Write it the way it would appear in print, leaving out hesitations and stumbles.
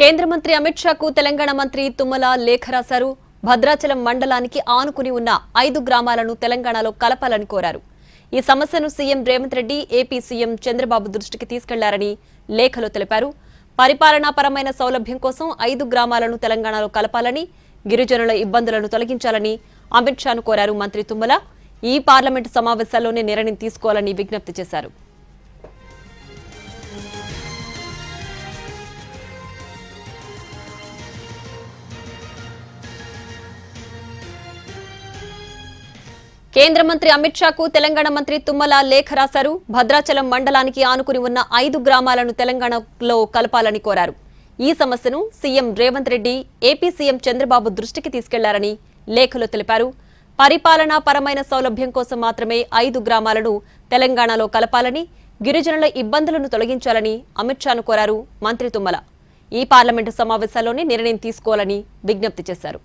కేంద్ర మంత్రి అమిత్ షాకు తెలంగాణ మంత్రి తుమ్మల లేఖ రాశారు. భద్రాచలం మండలానికి ఆనుకుని ఉన్న 5 గ్రామాలను తెలంగాణలో కలపాలని కోరారు. ఈ సమస్యను CM Revanth Reddy, AP CM Chandrababu దృష్టికి తీసుకెళ్లారని లేఖలో తెలిపారు. పరిపాలనాపరమైన సౌలభ్యం కోసం 5 గ్రామాలను తెలంగాణలో కలపాలని, గిరిజనుల ఇబ్బందులను తొలగించాలని అమిత్ షాను కోరారు మంత్రి తుమ్మల. ఈ పార్లమెంటు సమావేశాల్లోనే నిర్ణయం తీసుకోవాలని విజ్ఞప్తి చేశారు. కేంద్ర మంత్రి అమిత్ షాకు తెలంగాణ మంత్రి తుమ్మల లేఖ రాశారు. భద్రాచలం మండలానికి ఆనుకుని ఉన్న 5 గ్రామాలను తెలంగాణలో కలపాలని కోరారు. ఈ సమస్యను CM Revanth Reddy, AP CM Chandrababu దృష్టికి తీసుకెళ్లారని లేఖలో తెలిపారు. పరిపాలనా పరమైన సౌలభ్యం కోసం మాత్రమే 5 గ్రామాలను తెలంగాణలో కలపాలని, గిరిజనుల ఇబ్బందులను తొలగించాలని అమిత్ షాను కోరారు మంత్రి తుమ్మల. ఈ పార్లమెంటు సమావేశాల్లోనే నిర్ణయం తీసుకోవాలని విజ్ఞప్తి చేశారు.